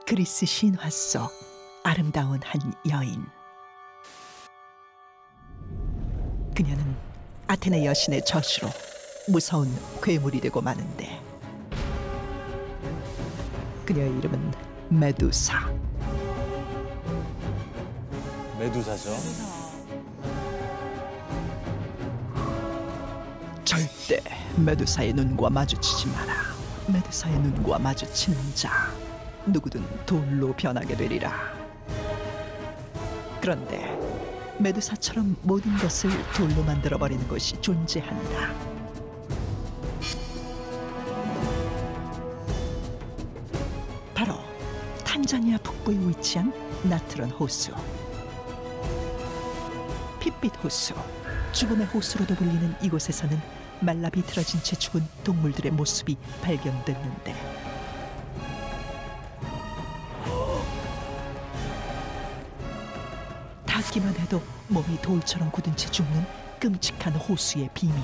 그리스 신화 속 아름다운 한 여인. 그녀는 아테네 여신의 저주로 무서운 괴물이 되고 마는데, 그녀의 이름은 메두사. 메두사죠. 절대 메두사의 눈과 마주치지 마라. 메두사의 눈과 마주치는 자 누구든 돌로 변하게 되리라. 그런데 메두사처럼 모든 것을 돌로 만들어버리는 것이 존재한다. 바로 탄자니아 북부에 위치한 나트론 호수. 핏빛 호수, 죽음의 호수로도 불리는 이곳에서는 말라 비틀어진 채 죽은 동물들의 모습이 발견됐는데, 닿기만 해도 몸이 돌처럼 굳은 채 죽는 끔찍한 호수의 비밀.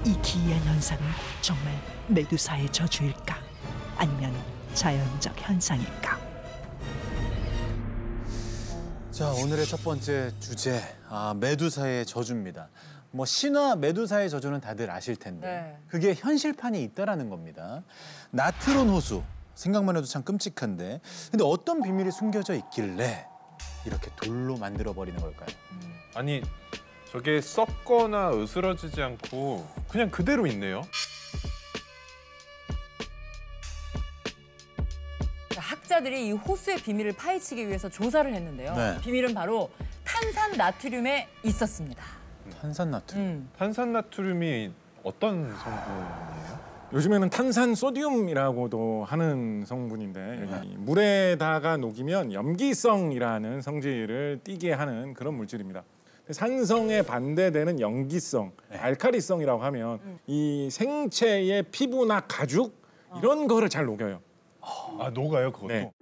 이 기이한 현상은 정말 메두사의 저주일까? 아니면 자연적 현상일까? 자, 오늘의 첫 번째 주제, 메두사의 저주입니다. 뭐 신화 메두사의 저주는 다들 아실 텐데, 네. 그게 현실판이 있다라는 겁니다. 나트론 호수, 생각만 해도 참 끔찍한데, 근데 어떤 비밀이 숨겨져 있길래 이렇게 돌로 만들어버리는 걸까요? 아니, 저게 썩거나 으스러지지 않고 그냥 그대로 있네요. 학자들이 이 호수의 비밀을 파헤치기 위해서 조사를 했는데요. 네. 비밀은 바로 탄산 나트륨에 있었습니다. 탄산나트륨. 탄산나트륨이 어떤 성분이에요? 요즘에는 탄산 소듐이라고도 하는 성분인데, 여기 물에다가 녹이면 염기성이라는 성질을 띠게 하는 그런 물질입니다. 산성에 반대되는 염기성, 알칼리성이라고 하면 이 생체의 피부나 가죽 이런 거를 잘 녹여요. 아, 녹아요, 그것도? 네.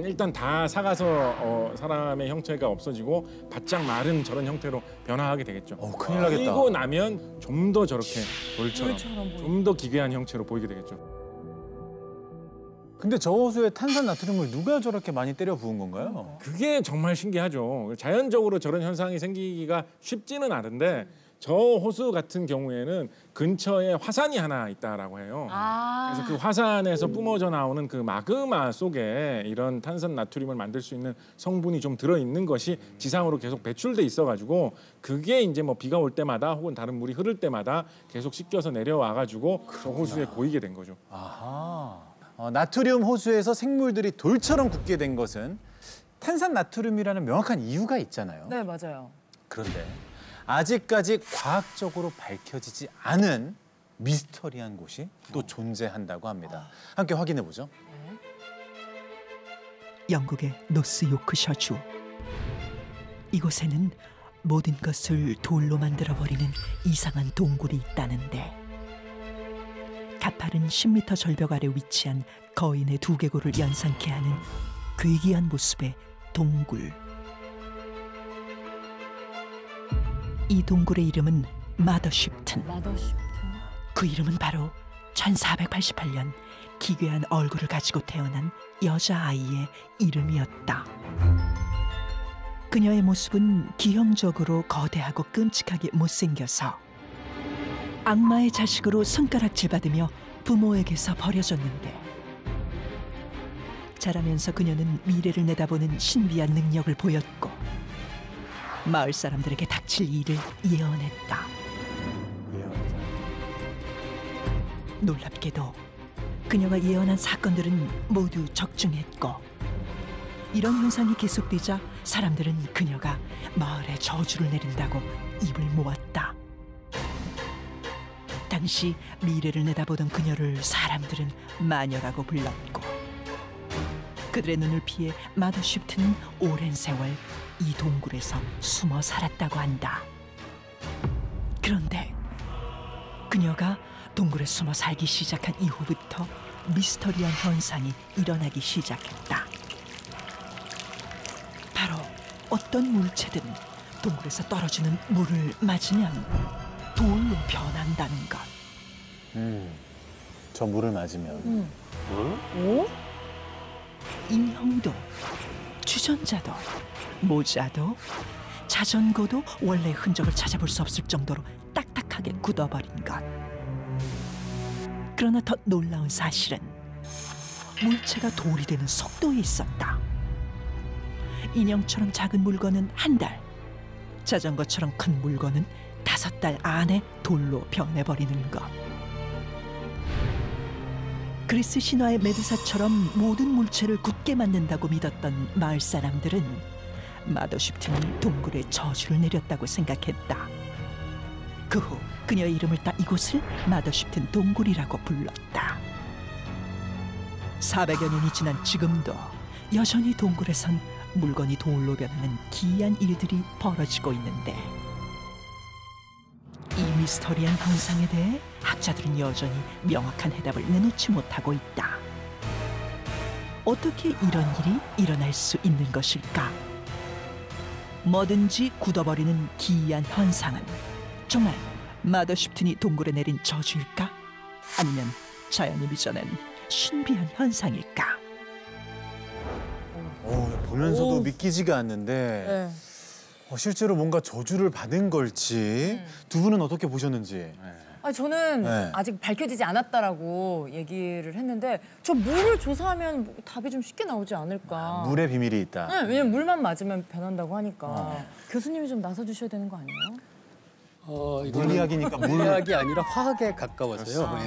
일단 다 삭아서 사람의 형체가 없어지고 바짝 마른 저런 형태로 변화하게 되겠죠. 큰일 나겠다. 그리고 나면 좀 더 저렇게 돌처럼 보이죠. 좀 더 기괴한 형체로 보이게 되겠죠. 근데 저 호수에 탄산나트륨을 누가 저렇게 많이 때려 부은 건가요? 그게 정말 신기하죠. 자연적으로 저런 현상이 생기기가 쉽지는 않은데, 저 호수 같은 경우에는 근처에 화산이 하나 있다라고 해요. 그래서 그 화산에서 뿜어져 나오는 그 마그마 속에 이런 탄산 나트륨을 만들 수 있는 성분이 좀 들어있는 것이 지상으로 계속 배출돼 있어가지고, 그게 이제 뭐 비가 올 때마다 혹은 다른 물이 흐를 때마다 계속 씻겨서 내려와가지고 저 호수에 고이게 된 거죠. 아하. 나트륨 호수에서 생물들이 돌처럼 굳게 된 것은 탄산나트륨이라는 명확한 이유가 있잖아요. 네, 맞아요. 그런데 아직까지 과학적으로 밝혀지지 않은 미스터리한 곳이 또 존재한다고 합니다. 함께 확인해 보죠. 영국의 노스 요크셔주. 이곳에는 모든 것을 돌로 만들어버리는 이상한 동굴이 있다는데, 가파른 10m 절벽 아래 위치한 거인의 두개골을 연상케 하는 괴기한 모습의 동굴. 이 동굴의 이름은 마더쉽튼. 그 이름은 바로 1488년 기괴한 얼굴을 가지고 태어난 여자아이의 이름이었다. 그녀의 모습은 기형적으로 거대하고 끔찍하게 못생겨서 악마의 자식으로 손가락질받으며 부모에게서 버려졌는데, 자라면서 그녀는 미래를 내다보는 신비한 능력을 보였고, 마을 사람들에게 닥칠 일을 예언했다. 놀랍게도 그녀가 예언한 사건들은 모두 적중했고, 이런 현상이 계속되자 사람들은 그녀가 마을에 저주를 내린다고 입을 모았다. 당시 미래를 내다보던 그녀를 사람들은 마녀라고 불렀고, 그들의 눈을 피해 마더쉽트는 오랜 세월 이 동굴에서 숨어 살았다고 한다. 그런데 그녀가 동굴에 숨어 살기 시작한 이후부터 미스터리한 현상이 일어나기 시작했다. 바로 어떤 물체든 동굴에서 떨어지는 물을 맞으면 돌로 변한다는 것. 저 물을 맞으면. 인형도, 주전자도, 모자도, 자전거도 원래 흔적을 찾아볼 수 없을 정도로 딱딱하게 굳어버린 것. 그러나 더 놀라운 사실은 물체가 돌이 되는 속도에 있었다. 인형처럼 작은 물건은 한 달, 자전거처럼 큰 물건은 5달 안에 돌로 변해버리는 것. 그리스 신화의 메두사처럼 모든 물체를 굳게 만든다고 믿었던 마을 사람들은 마더쉽튼이 동굴에 저주를 내렸다고 생각했다. 그 후 그녀의 이름을 따 이곳을 마더쉽튼 동굴이라고 불렀다. 400여 년이 지난 지금도 여전히 동굴에선 물건이 돌로 변하는 기이한 일들이 벌어지고 있는데, 이 미스터리한 현상에 대해 학자들은 여전히 명확한 해답을 내놓지 못하고 있다. 어떻게 이런 일이 일어날 수 있는 것일까? 뭐든지 굳어버리는 기이한 현상은 정말 마더쉽튼이 동굴에 내린 저주일까? 아니면 자연이 빚어낸 신비한 현상일까? 보면서도 믿기지가 않는데 실제로 뭔가 저주를 받은 걸지 두 분은 어떻게 보셨는지. 저는 네. 아직 밝혀지지 않았다라고 얘기를 했는데 저 물을 조사하면 뭐 답이 좀 쉽게 나오지 않을까. 물의 비밀이 있다. 네, 왜냐면 물만 맞으면 변한다고 하니까. 교수님이 좀 나서주셔야 되는 거 아니에요? 물리학이니까 물리학이 아니라 화학에 가까워서요.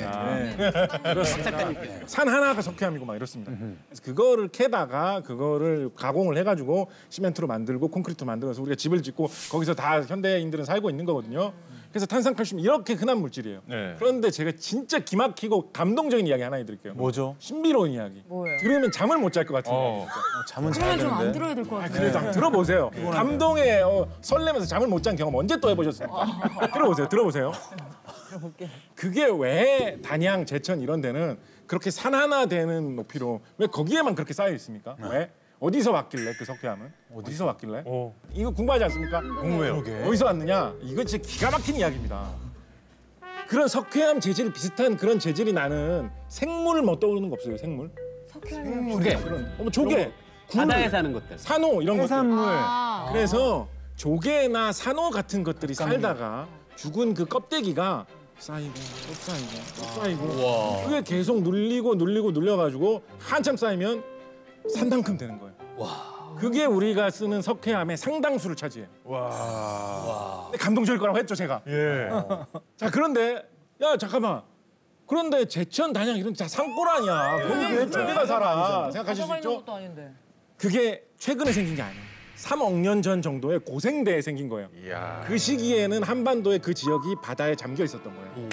산 하나가 석회암이고 막 이렇습니다. 그래서 그거를 캐다가 그거를 가공을 해가지고 시멘트로 만들고 콘크리트로 만들어서 우리가 집을 짓고 거기서 다 현대인들은 살고 있는 거거든요. 그래서 탄산칼슘 이렇게 흔한 물질이에요. 네. 그런데 제가 진짜 기막히고 감동적인 이야기 하나 해드릴게요. 뭐죠? 신비로운 이야기. 뭐예요? 들으면 잠을 못 잘 것 같은 이야기. 잠은 잘 그러면 좀 안 자는데. 들어야 될 것 같아요. 그래도 한번 들어보세요. 감동에 설레면서 잠을 못 잔 경험 언제 또 해보셨습니까? 들어보세요. 그게 왜 단양, 제천 이런 데는 그렇게 산 하나 되는 높이로 왜 거기에만 그렇게 쌓여 있습니까? 왜? 어디서 왔길래 그 석회암은? 어디서 왔길래? 이거 궁금하지 않습니까? 궁금해요. 어디서 왔느냐? 이거 진짜 기가 막힌 이야기입니다. 그런 석회암 재질 비슷한 그런 재질이 나는 생물을 뭐 떠오르는 거 없어요? 생물? 석회암이 조개. 조개, 굴, 바다에 사는 것들. 산호 이런 것들. 해산물. 그래서 조개나 산호 같은 것들이 살다가 죽은 그 껍데기가 쌓이고 또 쌓이고 또 쌓이고 그게 계속 눌려가지고 한참 쌓이면 산만큼 되는 거예요. 그게 우리가 쓰는 석회암의 상당수를 차지해요. 근데 감동적일 거라고 했죠 제가. 예. 자 그런데 야 잠깐만. 그런데 제천, 단양 이런 다 산골 아니야. 거기 왜 조개가 살아? 생각하실 수 바다가 있는 있죠? 것도 아닌데. 그게 최근에 생긴 게 아니에요. 3억 년 전 정도의 고생대에 생긴 거예요. 이야. 그 시기에는 한반도의 그 지역이 바다에 잠겨 있었던 거예요.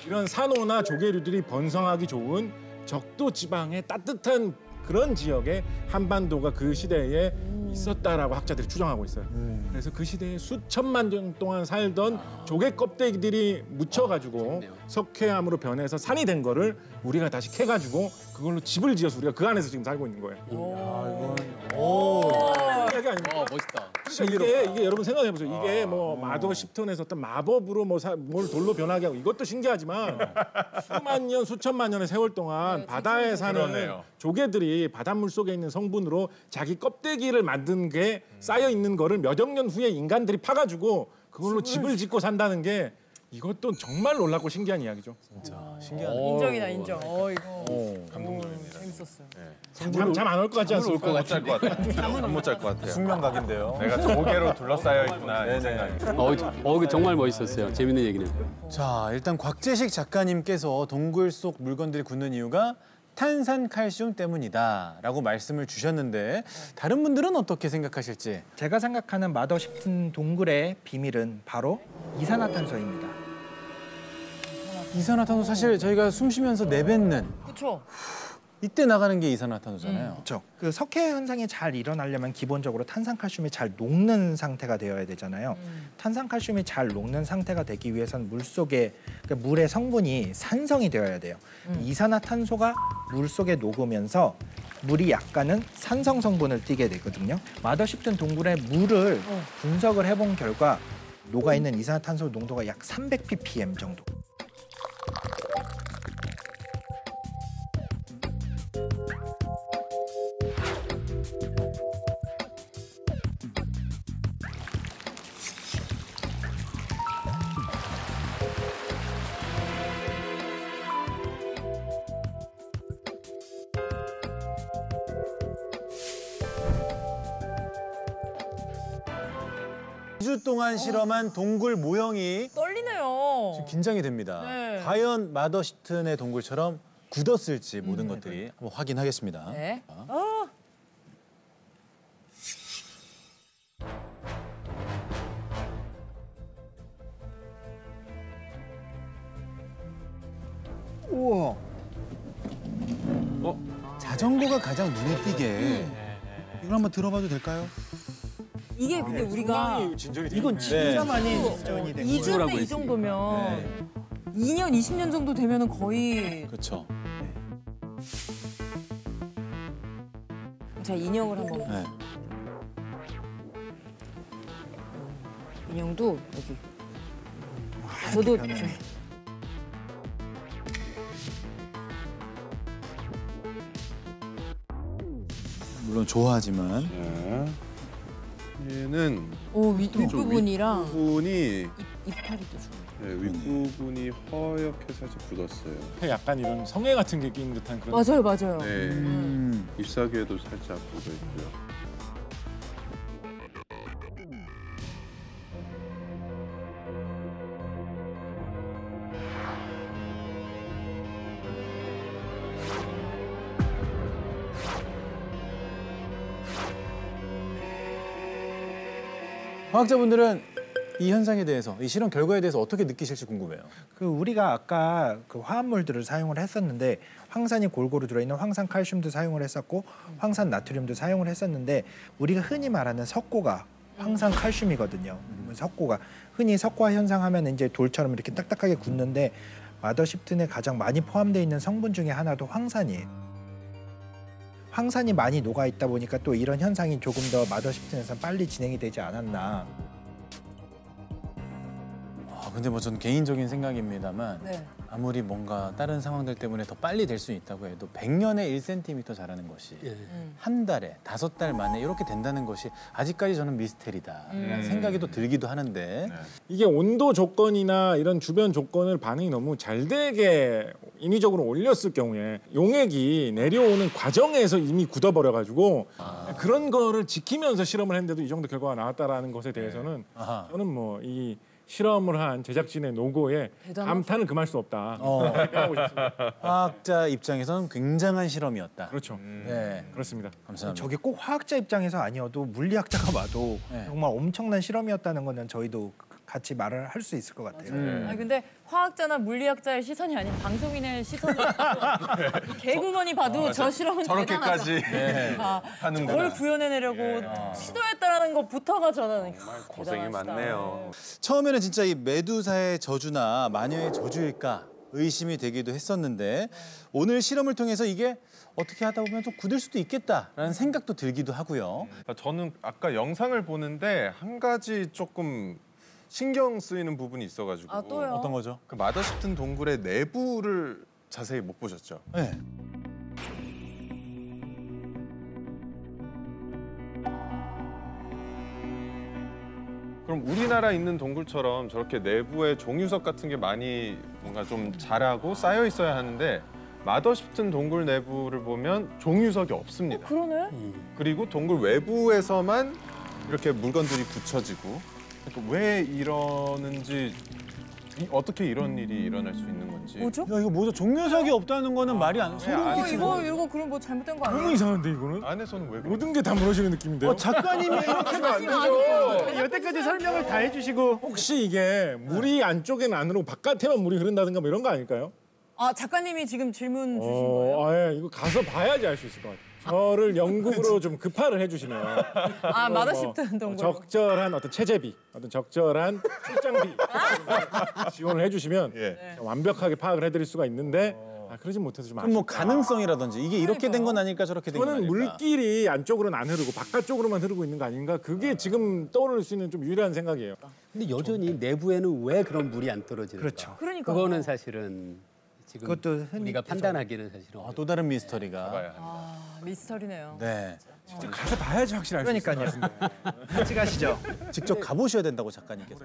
이런 산호나 조개류들이 번성하기 좋은 적도 지방의 따뜻한 그런 지역에 한반도가 그 시대에 있었다라고 학자들이 추정하고 있어요. 그래서 그 시대에 수천만 년 동안 살던 조개 껍데기들이 묻혀가지고 석회암으로 변해서 산이 된 거를 우리가 다시 캐가지고 그걸로 집을 지어서 우리가 그 안에서 지금 살고 있는 거예요. 이야기 아닙니까? 멋있다. 그러니까 이게 여러분 생각해 보세요. 이게 뭐 마더쉽튼에서 어떤 마법으로 뭘 돌로 변하게 하고 이것도 신기하지만 수만 년, 수천만 년의 세월 동안 바다에 사는 그러네요. 조개들이 바닷물 속에 있는 성분으로 자기 껍데기를 만든 게 쌓여 있는 거를 몇억 년 후에 인간들이 파가지고 그걸로 집을 짓고 산다는 게 이것도 정말 놀랍고 신기한 이야기죠. 신기하네. 인정이다 인정. 이거 감동적입니다. 재밌었어요. 잠 안 올 것 같지 않습니까? 못잘 것 같아요. 잠은 못 잘 것 같아요. 숙명각인데요. 내가 조개로 둘러싸여 있구나 이 생각이. 이거 정말 멋있었어요. 재밌는 얘기네요. 자, 일단 곽재식 작가님께서 동굴 속 물건들이 굳는 이유가 탄산칼슘 때문이다라고 말씀을 주셨는데 다른 분들은 어떻게 생각하실지. 제가 생각하는 마더쉽튼 동굴의 비밀은 바로 이산화탄소입니다. 이산화탄소 사실 저희가 숨 쉬면서 내뱉는 그렇죠. 이때 나가는 게 이산화탄소잖아요. 그렇죠. 그 석회 현상이 잘 일어나려면 기본적으로 탄산칼슘이 잘 녹는 상태가 되어야 되잖아요. 탄산칼슘이 잘 녹는 상태가 되기 위해선 물 속에 그러니까 물의 성분이 산성이 되어야 돼요. 이산화탄소가 물 속에 녹으면서 물이 약간은 산성 성분을 띠게 되거든요. 마더십튼 동굴의 물을 분석을 해본 결과 녹아있는 이산화탄소 농도가 약 300ppm 정도. 이 주 동안 실험한 동굴 모형이 떨리네요. 지금 긴장이 됩니다. 네. 과연 마더십튼의 동굴처럼 굳었을지 모든 것들이 한번 확인하겠습니다. 네. 우와. 자전거가 가장 눈에 띄게 이걸 한번 들어봐도 될까요? 이게 근데 우리가 이건 진짜 많이 진전이 된 거예요. 2주인데 이 정도면 2년, 20년 정도 되면은 거의 그렇죠. 자 인형을 한번 네. 인형도 여기 저도 물론 좋아하지만 얘는 윗부분이랑 부분이 이파리도 좋아요. 네, 윗부분이 허옇게 살짝 굳었어요. 약간 이런 성에 같은 게 낀 듯한 그런. 맞아요, 맞아요. 네, 잎사귀에도 살짝 굳어 있고요. 과학자분들은 이 현상에 대해서, 이 실험 결과에 대해서 어떻게 느끼실지 궁금해요. 그 우리가 아까 그 화합물들을 사용을 했었는데 황산이 골고루 들어있는 황산 칼슘도 사용을 했었고 황산 나트륨도 사용을 했었는데 우리가 흔히 말하는 석고가 황산 칼슘이거든요. 석고가 흔히 석화 현상하면 이제 돌처럼 이렇게 딱딱하게 굳는데 마더십튼에 가장 많이 포함되어 있는 성분 중에 하나도 황산이에요. 황산이 많이 녹아 있다 보니까 또 이런 현상이 조금 더 마더십튼에서 빨리 진행이 되지 않았나. 근데 뭐 전 개인적인 생각입니다만 네. 아무리 뭔가 다른 상황들 때문에 더 빨리 될 수 있다고 해도 100년에 1cm 자라는 것이 한 달에 5달 만에 이렇게 된다는 것이 아직까지 저는 미스테리다라는 생각이 또 들기도 하는데 이게 온도 조건이나 이런 주변 조건을 반응이 너무 잘 되게 인위적으로 올렸을 경우에 용액이 내려오는 과정에서 이미 굳어버려가지고 그런 거를 지키면서 실험을 했는데도 이 정도 결과가 나왔다라는 것에 대해서는 저는 뭐 이 실험을 한 제작진의 노고에 대단하죠. 감탄을 금할 수 없다. 생각하고 싶습니다. 과학자 입장에서는 굉장한 실험이었다. 그렇죠. 네, 그렇습니다. 감사합니다. 저게 꼭 화학자 입장에서 아니어도 물리학자가 봐도 네. 정말 엄청난 실험이었다는 거는 저희도 같이 말을 할 수 있을 것 같아요. 아니 근데 화학자나 물리학자의 시선이 아닌 방송인의 시선으로 개그우먼이 봐도 저 실험은 저렇게까지 하는구나. 그걸 구현해내려고 시도했다라는 것부터가 저는 고생이 대단하시다. 많네요. 처음에는 진짜 이 메두사의 저주나 마녀의 저주일까 의심이 되기도 했었는데 오늘 실험을 통해서 이게 어떻게 하다 보면 좀 굳을 수도 있겠다라는 생각도 들기도 하고요. 저는 아까 영상을 보는데 한 가지 조금 신경 쓰이는 부분이 있어가지고 아, 또요? 어떤 거죠? 그 마더십튼 동굴의 내부를 자세히 못 보셨죠? 네. 그럼 우리나라 있는 동굴처럼 저렇게 내부에 종유석 같은 게 많이 뭔가 좀 자라고 쌓여 있어야 하는데 마더십튼 동굴 내부를 보면 종유석이 없습니다. 그러네? 그리고 동굴 외부에서만 이렇게 물건들이 굳혀지고 그러니까 왜 이러는지 어떻게 이런 일이 일어날 수 있는 건지 뭐죠? 야 이거 뭐죠? 종료석이 없다는 거는 말이 안 소름 안 끼치고. 이거 그럼 뭐 잘못된 거 너무 아니에요? 이상한데 이거는? 안에서는 왜 그래? 모든 게 다 무너지는 느낌인데요? 작가님이 이렇게 하면 안 되죠. 여태까지 설명을 다 해주시고 혹시 이게 물이 안쪽에는 안으로 바깥에만 물이 흐른다든가 뭐 이런 거 아닐까요? 아 작가님이 지금 질문 주신 거예요? 예, 이거 가서 봐야지 알 수 있을 것 같아요. 저를 영국으로 좀 급파를 해주시면 아 마더십튼 동굴. 적절한 어떤 체재비, 어떤 적절한 출장비 지원을 해주시면 완벽하게 파악을 해드릴 수가 있는데 그러진 못해서 좀 아쉽다. 그럼 뭐 가능성이라든지 이게 이렇게 된 건 아닐까 저렇게 된 건 저는 아닐까. 물길이 안쪽으로는 안 흐르고 바깥쪽으로만 흐르고 있는 거 아닌가? 그게 지금 떠오를 수 있는 좀 유일한 생각이에요. 근데 여전히 내부에는 왜 그런 물이 안 떨어지는가? 그렇죠. 그러니까. 그거는 사실은 지금 그것도 흔히 우리가 판단하기는 사실은 또 다른 미스터리가. 미스터리네요. 네. 가서 봐야지 확실히 알 수 있어요. 그러니까요. 같이 가시죠. 직접 가보셔야 된다고 작가님께서.